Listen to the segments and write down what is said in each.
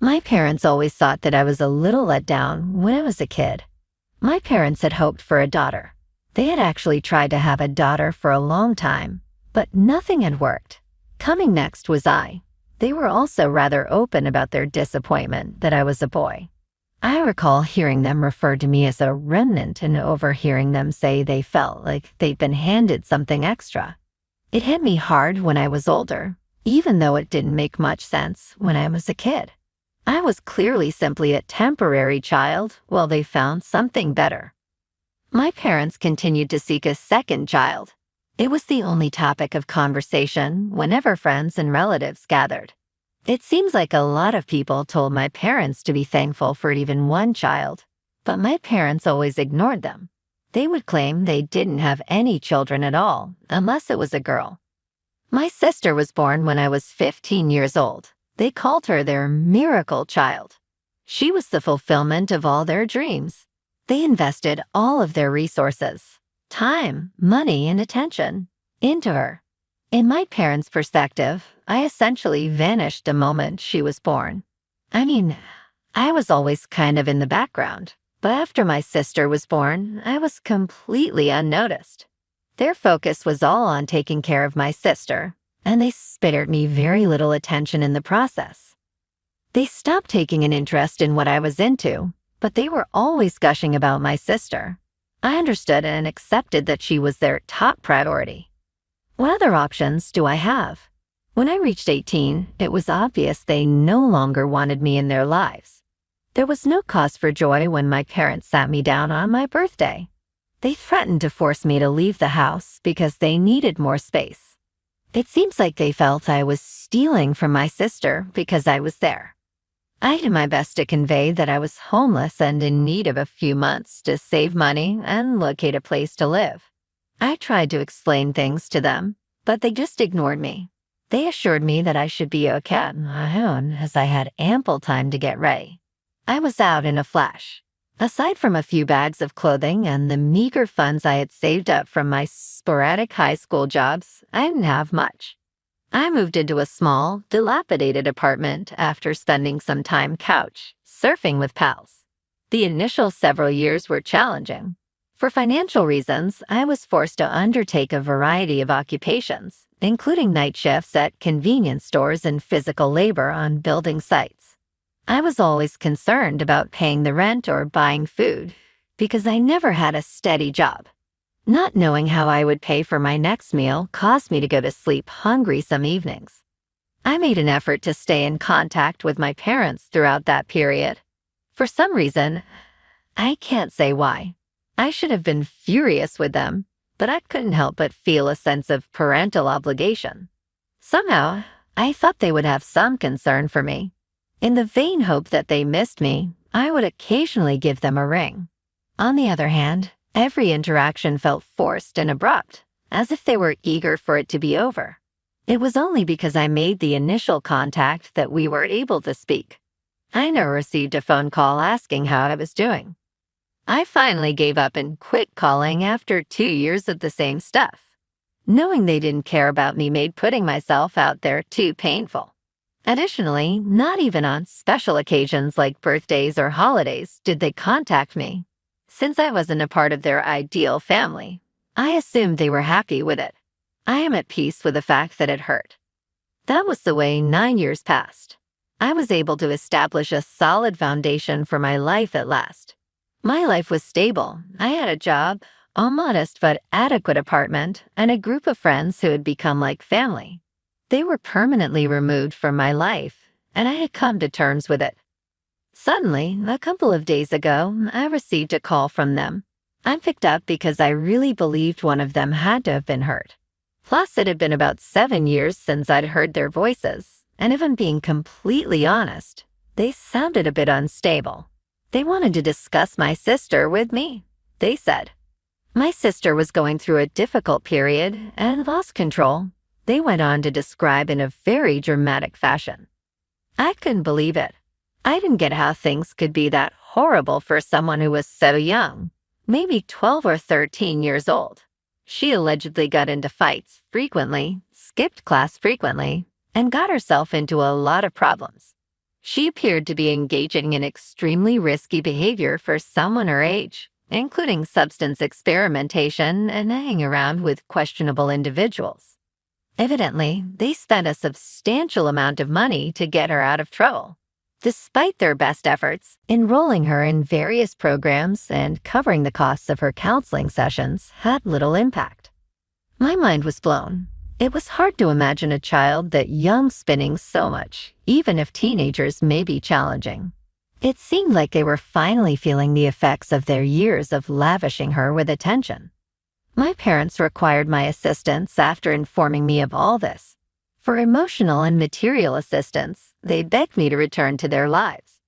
My parents always thought that I was a little let down when I was a kid. My parents had hoped for a daughter. They had actually tried to have a daughter for a long time, but nothing had worked. Coming next was I. They were also rather open about their disappointment that I was a boy. I recall hearing them refer to me as a remnant and overhearing them say they felt like they'd been handed something extra. It hit me hard when I was older, even though it didn't make much sense when I was a kid. I was clearly simply a temporary child while they found something better. My parents continued to seek a second child. It was the only topic of conversation whenever friends and relatives gathered. It seems like a lot of people told my parents to be thankful for even one child, but my parents always ignored them. They would claim they didn't have any children at all, unless it was a girl. My sister was born when I was 15 years old. They called her their miracle child. She was the fulfillment of all their dreams. They invested all of their resources, time, money, and attention into her. In my parents' perspective, I essentially vanished the moment she was born. I was always kind of in the background, but after my sister was born, I was completely unnoticed. Their focus was all on taking care of my sister, and they spared me very little attention in the process. They stopped taking an interest in what I was into, but they were always gushing about my sister. I understood and accepted that she was their top priority. What other options do I have? When I reached 18, it was obvious they no longer wanted me in their lives. There was no cause for joy when my parents sat me down on my birthday. They threatened to force me to leave the house because they needed more space. It seems like they felt I was stealing from my sister because I was there. I did my best to convey that I was homeless and in need of a few months to save money and locate a place to live. I tried to explain things to them, but they just ignored me. They assured me that I should be okay on my own as I had ample time to get ready. I was out in a flash. Aside from a few bags of clothing and the meager funds I had saved up from my sporadic high school jobs, I didn't have much. I moved into a small, dilapidated apartment after spending some time couch surfing with pals. The initial several years were challenging. For financial reasons, I was forced to undertake a variety of occupations, including night shifts at convenience stores and physical labor on building sites. I was always concerned about paying the rent or buying food because I never had a steady job. Not knowing how I would pay for my next meal caused me to go to sleep hungry some evenings. I made an effort to stay in contact with my parents throughout that period. For some reason, I can't say why. I should have been furious with them, but I couldn't help but feel a sense of parental obligation. Somehow, I thought they would have some concern for me. In the vain hope that they missed me, I would occasionally give them a ring. On the other hand, every interaction felt forced and abrupt, as if they were eager for it to be over. It was only because I made the initial contact that we were able to speak. I never received a phone call asking how I was doing. I finally gave up and quit calling after 2 years of the same stuff. Knowing they didn't care about me made putting myself out there too painful. Additionally, not even on special occasions like birthdays or holidays did they contact me. Since I wasn't a part of their ideal family, I assumed they were happy with it. I am at peace with the fact that it hurt. That was the way 9 years passed. I was able to establish a solid foundation for my life at last. My life was stable. I had a job, a modest but adequate apartment, and a group of friends who had become like family. They were permanently removed from my life, and I had come to terms with it. Suddenly, a couple of days ago, I received a call from them. I picked up because I really believed one of them had to have been hurt. Plus, it had been about 7 years since I'd heard their voices, and if I'm being completely honest, they sounded a bit unstable. They wanted to discuss my sister with me, they said. My sister was going through a difficult period and lost control. They went on to describe in a very dramatic fashion. I couldn't believe it. I didn't get how things could be that horrible for someone who was so young, maybe 12 or 13 years old. She allegedly got into fights frequently, skipped class frequently, and got herself into a lot of problems. She appeared to be engaging in extremely risky behavior for someone her age, including substance experimentation and hanging around with questionable individuals. Evidently, they spent a substantial amount of money to get her out of trouble. Despite their best efforts, enrolling her in various programs and covering the costs of her counseling sessions had little impact. My mind was blown. It was hard to imagine a child that young spinning so much, even if teenagers may be challenging. It seemed like they were finally feeling the effects of their years of lavishing her with attention. My parents required my assistance after informing me of all this. For emotional and material assistance, they begged me to return to their lives.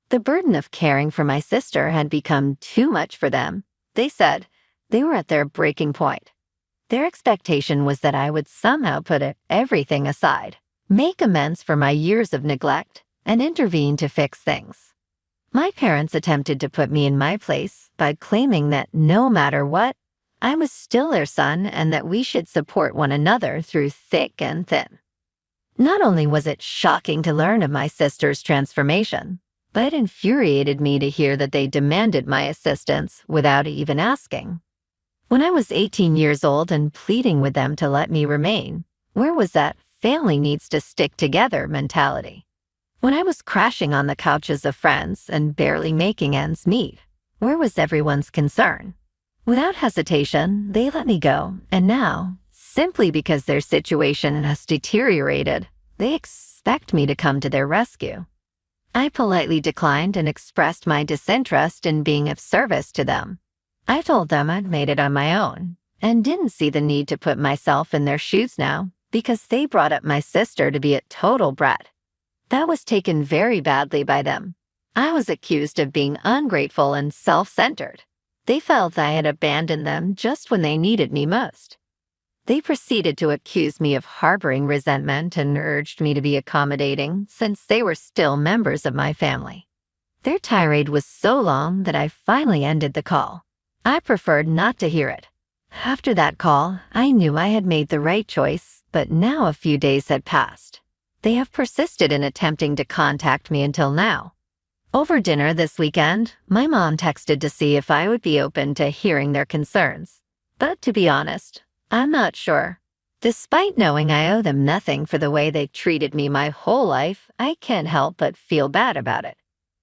The burden of caring for my sister had become too much for them. They said they were at their breaking point. Their expectation was that I would somehow put everything aside, make amends for my years of neglect, and intervene to fix things. My parents attempted to put me in my place by claiming that no matter what, I was still their son and that we should support one another through thick and thin. Not only was it shocking to learn of my sister's transformation, but it infuriated me to hear that they demanded my assistance without even asking. When I was 18 years old and pleading with them to let me remain, where was that family needs to stick together mentality? When I was crashing on the couches of friends and barely making ends meet, where was everyone's concern? Without hesitation, they let me go, and now, simply because their situation has deteriorated, they expect me to come to their rescue. I politely declined and expressed my disinterest in being of service to them. I told them I'd made it on my own, and didn't see the need to put myself in their shoes now, because they brought up my sister to be a total brat. That was taken very badly by them. I was accused of being ungrateful and self-centered. They felt I had abandoned them just when they needed me most. They proceeded to accuse me of harboring resentment and urged me to be accommodating since they were still members of my family. Their tirade was so long that I finally ended the call. I preferred not to hear it. After that call, I knew I had made the right choice, but now a few days had passed. They have persisted in attempting to contact me until now. Over dinner this weekend, my mom texted to see if I would be open to hearing their concerns. But to be honest, I'm not sure. Despite knowing I owe them nothing for the way they treated me my whole life, I can't help but feel bad about it.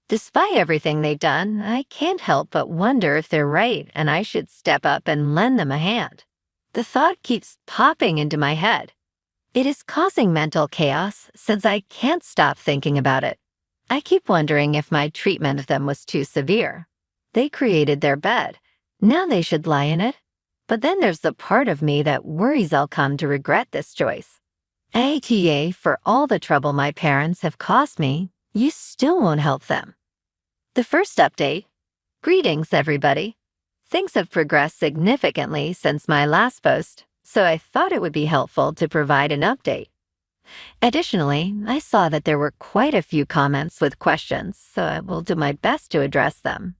Despite everything they've done, I can't help but wonder if they're right and I should step up and lend them a hand. The thought keeps popping into my head. It is causing mental chaos since I can't stop thinking about it. I keep wondering if my treatment of them was too severe. They created their bed. Now they should lie in it. But then there's the part of me that worries I'll come to regret this choice. ATA, for all the trouble my parents have caused me, you still won't help them. The first update. Greetings, everybody. Things have progressed significantly since my last post, so I thought it would be helpful to provide an update. Additionally, I saw that there were quite a few comments with questions, so I will do my best to address them.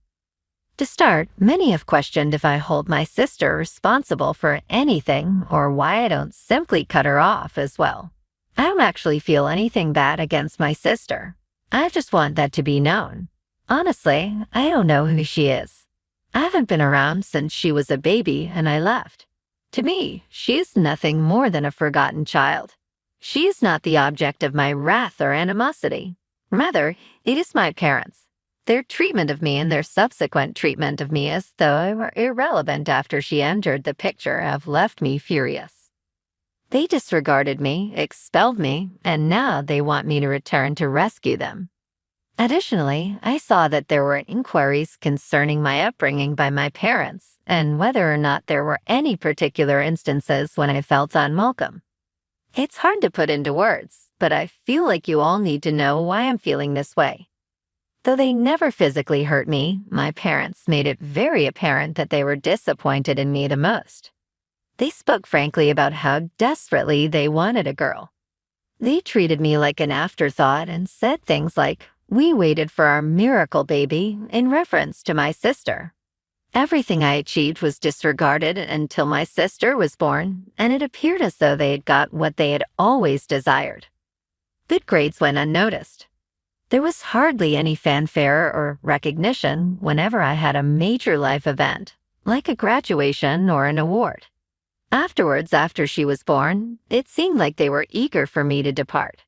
To start, many have questioned if I hold my sister responsible for anything or why I don't simply cut her off as well. I don't actually feel anything bad against my sister. I just want that to be known. Honestly, I don't know who she is. I haven't been around since she was a baby and I left. To me, she is nothing more than a forgotten child. She is not the object of my wrath or animosity. Rather, it is my parents. Their treatment of me and their subsequent treatment of me as though I were irrelevant after she entered the picture have left me furious. They disregarded me, expelled me, and now they want me to return to rescue them. Additionally, I saw that there were inquiries concerning my upbringing by my parents and whether or not there were any particular instances when I felt unwelcome. It's hard to put into words, but I feel like you all need to know why I'm feeling this way. Though they never physically hurt me, my parents made it very apparent that they were disappointed in me the most. They spoke frankly about how desperately they wanted a girl. They treated me like an afterthought and said things like, "We waited for our miracle baby," in reference to my sister. Everything I achieved was disregarded until my sister was born, and it appeared as though they had got what they had always desired. Good grades went unnoticed. There was hardly any fanfare or recognition whenever I had a major life event, like a graduation or an award. Afterwards, after she was born, it seemed like they were eager for me to depart.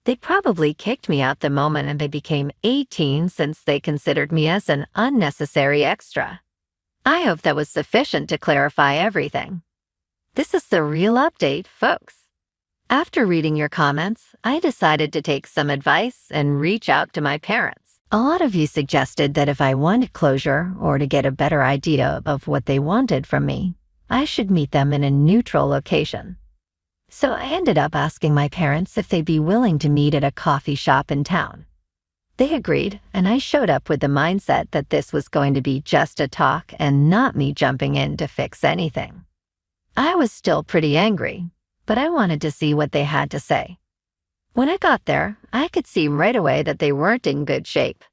They probably kicked me out the moment I became 18 since they considered me as an unnecessary extra. I hope that was sufficient to clarify everything. This is the real update, folks. After reading your comments, I decided to take some advice and reach out to my parents. A lot of you suggested that if I wanted closure or to get a better idea of what they wanted from me, I should meet them in a neutral location. So I ended up asking my parents if they'd be willing to meet at a coffee shop in town. They agreed, and I showed up with the mindset that this was going to be just a talk and not me jumping in to fix anything. I was still pretty angry, but I wanted to see what they had to say. When I got there, I could see right away that they weren't in good shape.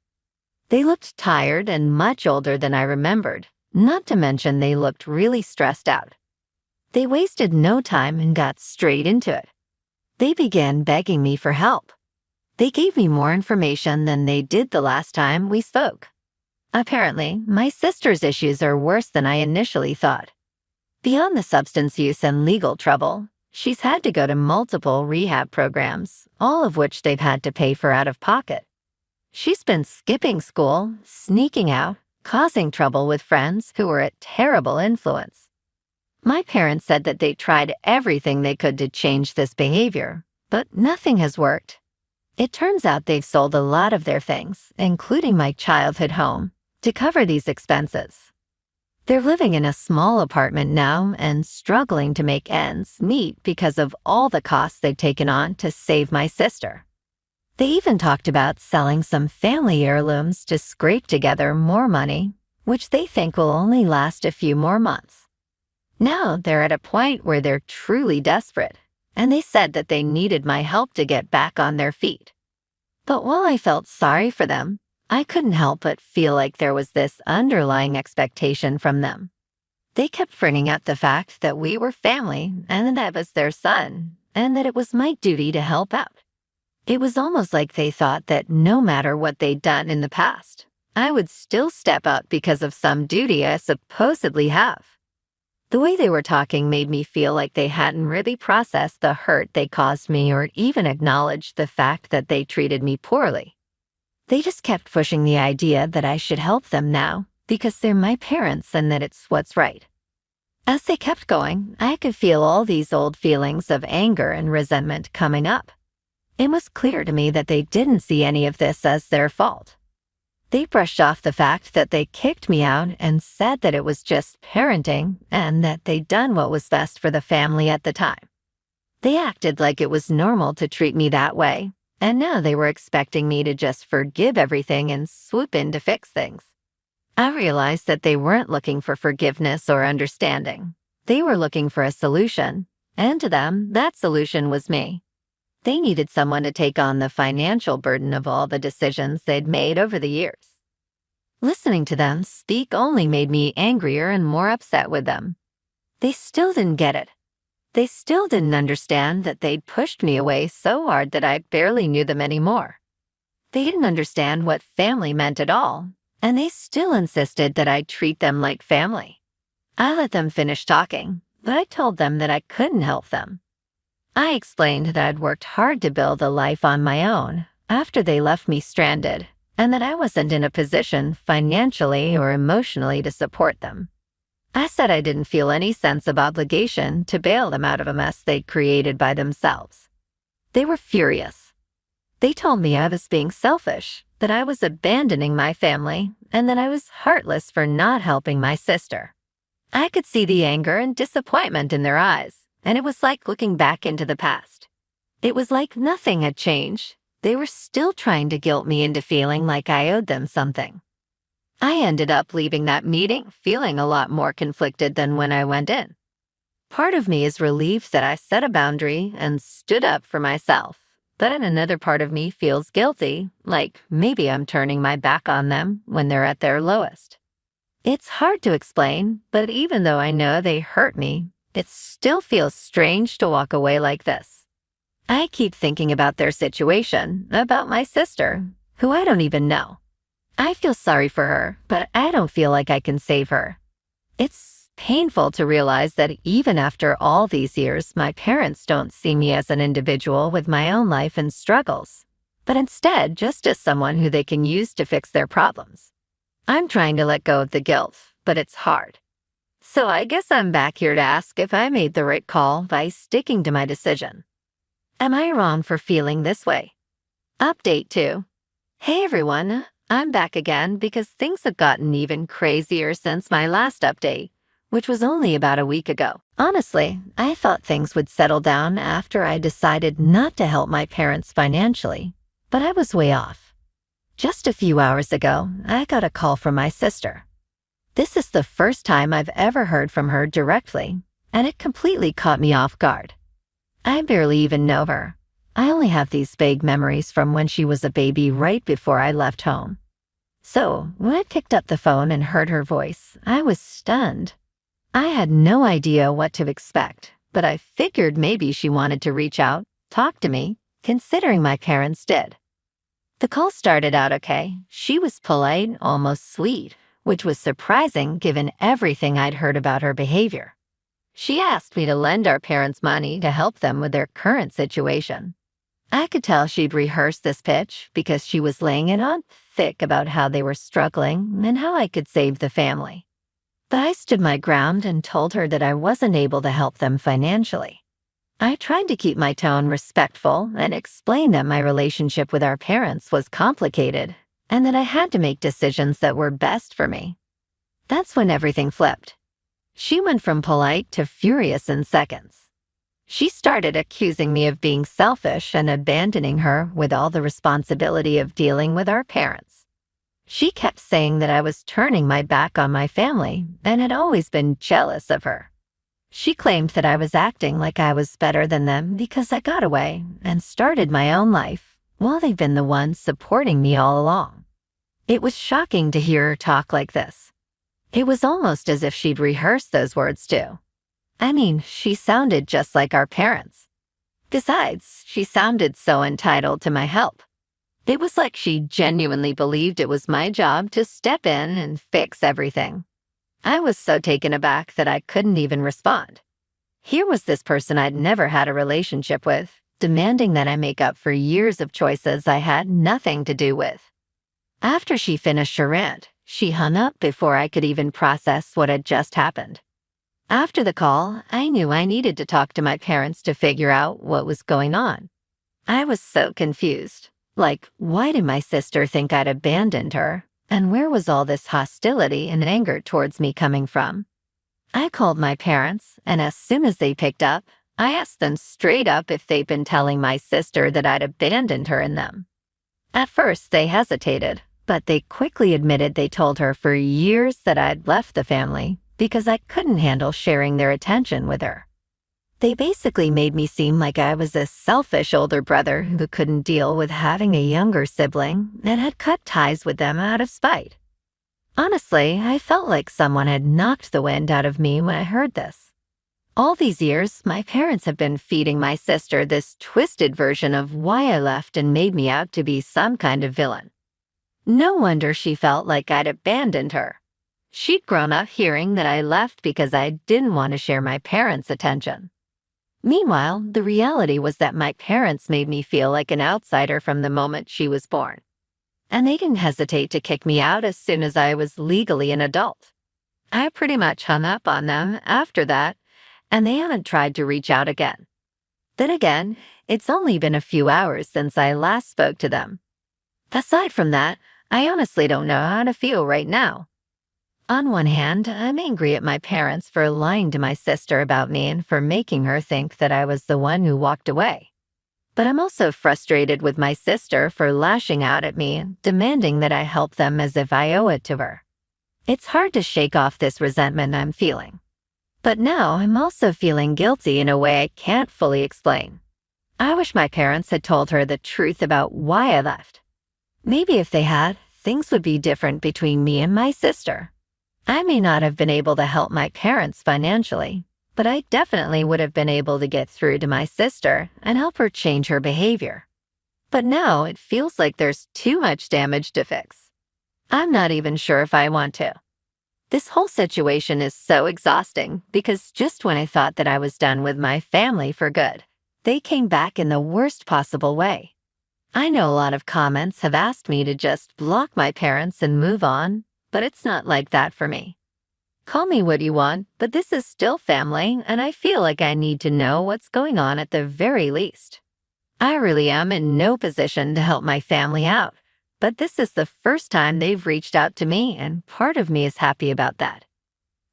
They looked tired and much older than I remembered, not to mention they looked really stressed out. They wasted no time and got straight into it. They began begging me for help. They gave me more information than they did the last time we spoke. Apparently, my sister's issues are worse than I initially thought. Beyond the substance use and legal trouble, she's had to go to multiple rehab programs, all of which they've had to pay for out of pocket. She's been skipping school, sneaking out, causing trouble with friends who were a terrible influence. My parents said that they tried everything they could to change this behavior, but nothing has worked. It turns out they've sold a lot of their things, including my childhood home, to cover these expenses. They're living in a small apartment now and struggling to make ends meet because of all the costs they've taken on to save my sister. They even talked about selling some family heirlooms to scrape together more money, which they think will only last a few more months. Now they're at a point where they're truly desperate, and they said that they needed my help to get back on their feet. But while I felt sorry for them, I couldn't help but feel like there was this underlying expectation from them. They kept bringing up the fact that we were family and that I was their son, and that it was my duty to help out. It was almost like they thought that no matter what they'd done in the past, I would still step up because of some duty I supposedly have. The way they were talking made me feel like they hadn't really processed the hurt they caused me or even acknowledged the fact that they treated me poorly. They just kept pushing the idea that I should help them now because they're my parents and that it's what's right. As they kept going, I could feel all these old feelings of anger and resentment coming up. It was clear to me that they didn't see any of this as their fault. They brushed off the fact that they kicked me out and said that it was just parenting and that they'd done what was best for the family at the time. They acted like it was normal to treat me that way, and now they were expecting me to just forgive everything and swoop in to fix things. I realized that they weren't looking for forgiveness or understanding. They were looking for a solution, and to them, that solution was me. They needed someone to take on the financial burden of all the decisions they'd made over the years. Listening to them speak only made me angrier and more upset with them. They still didn't get it. They still didn't understand that they'd pushed me away so hard that I barely knew them anymore. They didn't understand what family meant at all, and they still insisted that I treat them like family. I let them finish talking, but I told them that I couldn't help them. I explained that I'd worked hard to build a life on my own after they left me stranded, and that I wasn't in a position financially or emotionally to support them. I said I didn't feel any sense of obligation to bail them out of a mess they'd created by themselves. They were furious. They told me I was being selfish, that I was abandoning my family, and that I was heartless for not helping my sister. I could see the anger and disappointment in their eyes, and it was like looking back into the past. It was like nothing had changed. They were still trying to guilt me into feeling like I owed them something. I ended up leaving that meeting feeling a lot more conflicted than when I went in. Part of me is relieved that I set a boundary and stood up for myself, but another part of me feels guilty, like maybe I'm turning my back on them when they're at their lowest. It's hard to explain, but even though I know they hurt me, it still feels strange to walk away like this. I keep thinking about their situation, about my sister, who I don't even know. I feel sorry for her, but I don't feel like I can save her. It's painful to realize that even after all these years, my parents don't see me as an individual with my own life and struggles, but instead just as someone who they can use to fix their problems. I'm trying to let go of the guilt, but it's hard. So I guess I'm back here to ask if I made the right call by sticking to my decision. Am I wrong for feeling this way? Update 2. Hey everyone, I'm back again because things have gotten even crazier since my last update, which was only about a week ago. Honestly, I thought things would settle down after I decided not to help my parents financially, but I was way off. Just a few hours ago, I got a call from my sister. This is the first time I've ever heard from her directly, and it completely caught me off guard. I barely even know her. I only have these vague memories from when she was a baby right before I left home. So, when I picked up the phone and heard her voice, I was stunned. I had no idea what to expect, but I figured maybe she wanted to reach out, talk to me, considering my parents did. The call started out okay. She was polite, almost sweet, which was surprising given everything I'd heard about her behavior. She asked me to lend our parents money to help them with their current situation. I could tell she'd rehearsed this pitch because she was laying it on thick about how they were struggling and how I could save the family. But I stood my ground and told her that I wasn't able to help them financially. I tried to keep my tone respectful and explain that my relationship with our parents was complicated and that I had to make decisions that were best for me. That's when everything flipped. She went from polite to furious in seconds. She started accusing me of being selfish and abandoning her with all the responsibility of dealing with our parents. She kept saying that I was turning my back on my family and had always been jealous of her. She claimed that I was acting like I was better than them because I got away and started my own life, while they've been the ones supporting me all along. It was shocking to hear her talk like this. It was almost as if she'd rehearsed those words too. I mean, she sounded just like our parents. Besides, she sounded so entitled to my help. It was like she genuinely believed it was my job to step in and fix everything. I was so taken aback that I couldn't even respond. Here was this person I'd never had a relationship with, demanding that I make up for years of choices I had nothing to do with. After she finished her rant, she hung up before I could even process what had just happened. After the call, I knew I needed to talk to my parents to figure out what was going on. I was so confused. Like, why did my sister think I'd abandoned her? And where was all this hostility and anger towards me coming from? I called my parents, and as soon as they picked up, I asked them straight up if they'd been telling my sister that I'd abandoned her and them. At first, they hesitated, but they quickly admitted they told her for years that I'd left the family because I couldn't handle sharing their attention with her. They basically made me seem like I was a selfish older brother who couldn't deal with having a younger sibling and had cut ties with them out of spite. Honestly, I felt like someone had knocked the wind out of me when I heard this. All these years, my parents have been feeding my sister this twisted version of why I left and made me out to be some kind of villain. No wonder she felt like I'd abandoned her. She'd grown up hearing that I left because I didn't want to share my parents' attention. Meanwhile, the reality was that my parents made me feel like an outsider from the moment she was born. And they didn't hesitate to kick me out as soon as I was legally an adult. I pretty much hung up on them after that, and they haven't tried to reach out again. Then again, it's only been a few hours since I last spoke to them. Aside from that, I honestly don't know how to feel right now. On one hand, I'm angry at my parents for lying to my sister about me and for making her think that I was the one who walked away. But I'm also frustrated with my sister for lashing out at me and demanding that I help them as if I owe it to her. It's hard to shake off this resentment I'm feeling. But now I'm also feeling guilty in a way I can't fully explain. I wish my parents had told her the truth about why I left. Maybe if they had, things would be different between me and my sister. I may not have been able to help my parents financially, but I definitely would have been able to get through to my sister and help her change her behavior. But now it feels like there's too much damage to fix. I'm not even sure if I want to. This whole situation is so exhausting because just when I thought that I was done with my family for good, they came back in the worst possible way. I know a lot of comments have asked me to just block my parents and move on, but it's not like that for me. Call me what you want, but this is still family, and I feel like I need to know what's going on at the very least. I really am in no position to help my family out, but this is the first time they've reached out to me, and part of me is happy about that.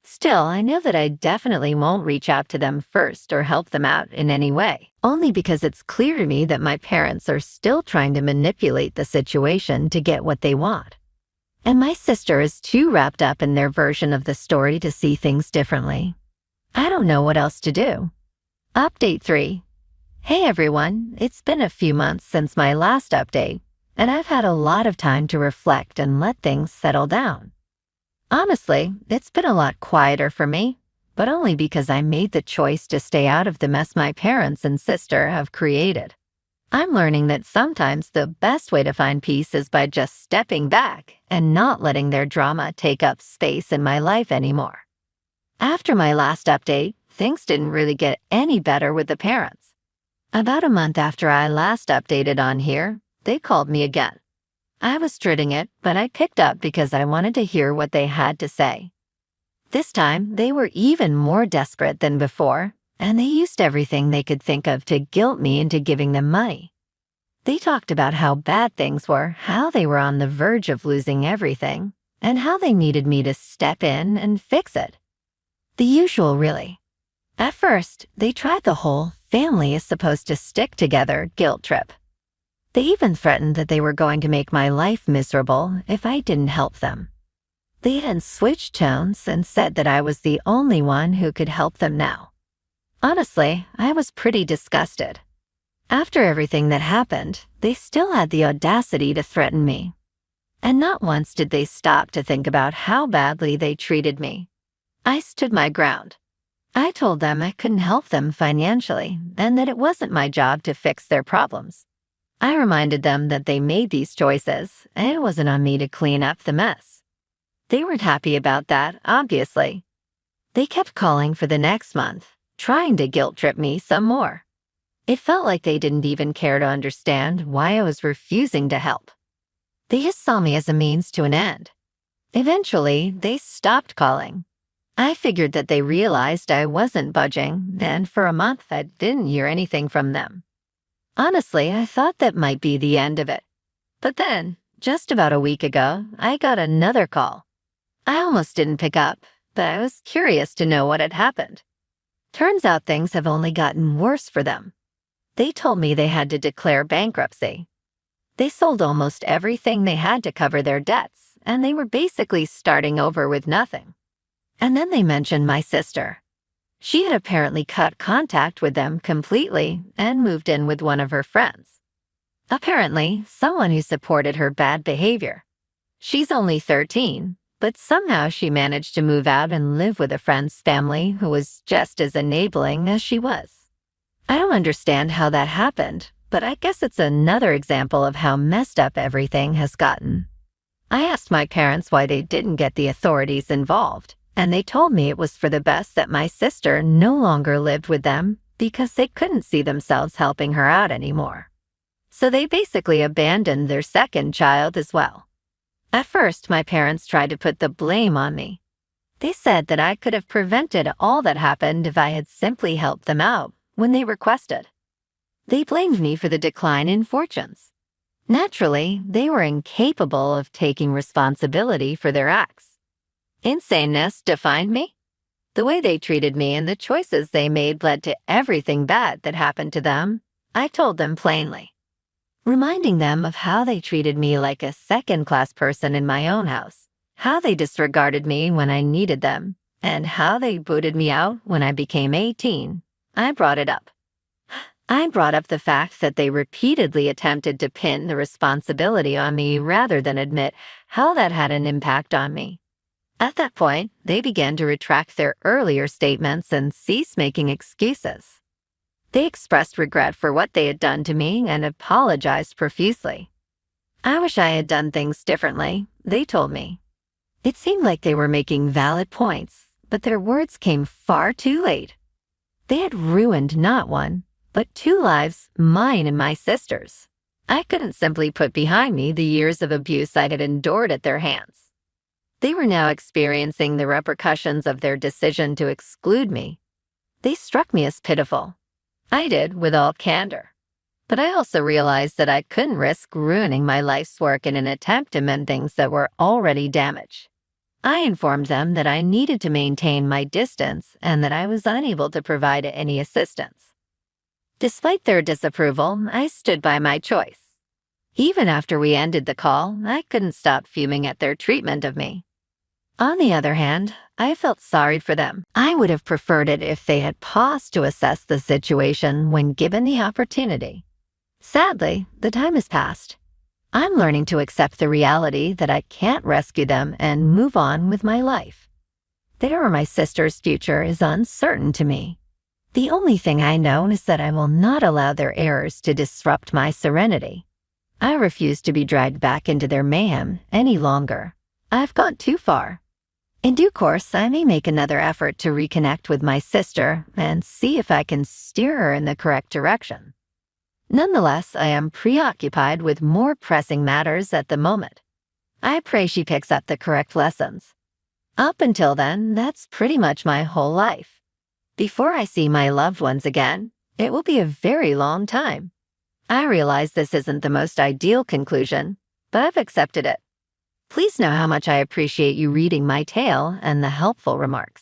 Still, I know that I definitely won't reach out to them first or help them out in any way, only because it's clear to me that my parents are still trying to manipulate the situation to get what they want. And my sister is too wrapped up in their version of the story to see things differently. I don't know what else to do. Update 3. Hey everyone, it's been a few months since my last update, and I've had a lot of time to reflect and let things settle down. Honestly, it's been a lot quieter for me, but only because I made the choice to stay out of the mess my parents and sister have created. I'm learning that sometimes the best way to find peace is by just stepping back and not letting their drama take up space in my life anymore. After my last update, things didn't really get any better with the parents. About a month after I last updated on here, they called me again. I was dreading it, but I picked up because I wanted to hear what they had to say. This time, they were even more desperate than before, and they used everything they could think of to guilt me into giving them money. They talked about how bad things were, how they were on the verge of losing everything, and how they needed me to step in and fix it. The usual, really. At first, they tried the whole family is supposed to stick together guilt trip. They even threatened that they were going to make my life miserable if I didn't help them. They then switched tones and said that I was the only one who could help them now. Honestly, I was pretty disgusted. After everything that happened, they still had the audacity to threaten me. And not once did they stop to think about how badly they treated me. I stood my ground. I told them I couldn't help them financially and that it wasn't my job to fix their problems. I reminded them that they made these choices, and it wasn't on me to clean up the mess. They weren't happy about that, obviously. They kept calling for the next month, trying to guilt-trip me some more. It felt like they didn't even care to understand why I was refusing to help. They just saw me as a means to an end. Eventually, they stopped calling. I figured that they realized I wasn't budging, and for a month I didn't hear anything from them. Honestly, I thought that might be the end of it. But then, just about a week ago, I got another call. I almost didn't pick up, but I was curious to know what had happened. Turns out things have only gotten worse for them. They told me they had to declare bankruptcy. They sold almost everything they had to cover their debts, and they were basically starting over with nothing. And then they mentioned my sister. She had apparently cut contact with them completely and moved in with one of her friends. Apparently, someone who supported her bad behavior. She's only 13, but somehow she managed to move out and live with a friend's family who was just as enabling as she was. I don't understand how that happened, but I guess it's another example of how messed up everything has gotten. I asked my parents why they didn't get the authorities involved, and they told me it was for the best that my sister no longer lived with them because they couldn't see themselves helping her out anymore. So they basically abandoned their second child as well. At first, my parents tried to put the blame on me. They said that I could have prevented all that happened if I had simply helped them out when they requested. They blamed me for the decline in fortunes. Naturally, they were incapable of taking responsibility for their acts. Insaneness defined me. The way they treated me and the choices they made led to everything bad that happened to them. I told them plainly, reminding them of how they treated me like a second-class person in my own house, how they disregarded me when I needed them, and how they booted me out when I became 18. I brought it up. I brought up the fact that they repeatedly attempted to pin the responsibility on me rather than admit how that had an impact on me. At that point, they began to retract their earlier statements and cease making excuses. They expressed regret for what they had done to me and apologized profusely. I wish I had done things differently, they told me. It seemed like they were making valid points, but their words came far too late. They had ruined not one, but two lives, mine and my sister's. I couldn't simply put behind me the years of abuse I had endured at their hands. They were now experiencing the repercussions of their decision to exclude me. They struck me as pitiful. I did, with all candor. But I also realized that I couldn't risk ruining my life's work in an attempt to mend things that were already damaged. I informed them that I needed to maintain my distance and that I was unable to provide any assistance. Despite their disapproval, I stood by my choice. Even after we ended the call, I couldn't stop fuming at their treatment of me. On the other hand, I felt sorry for them. I would have preferred it if they had paused to assess the situation when given the opportunity. Sadly, the time has passed. I'm learning to accept the reality that I can't rescue them and move on with my life. Their or my sister's future is uncertain to me. The only thing I know is that I will not allow their errors to disrupt my serenity. I refuse to be dragged back into their mayhem any longer. I've gone too far. In due course, I may make another effort to reconnect with my sister and see if I can steer her in the correct direction. Nonetheless, I am preoccupied with more pressing matters at the moment. I pray she picks up the correct lessons. Up until then, that's pretty much my whole life. Before I see my loved ones again, it will be a very long time. I realize this isn't the most ideal conclusion, but I've accepted it. Please know how much I appreciate you reading my tale and the helpful remarks.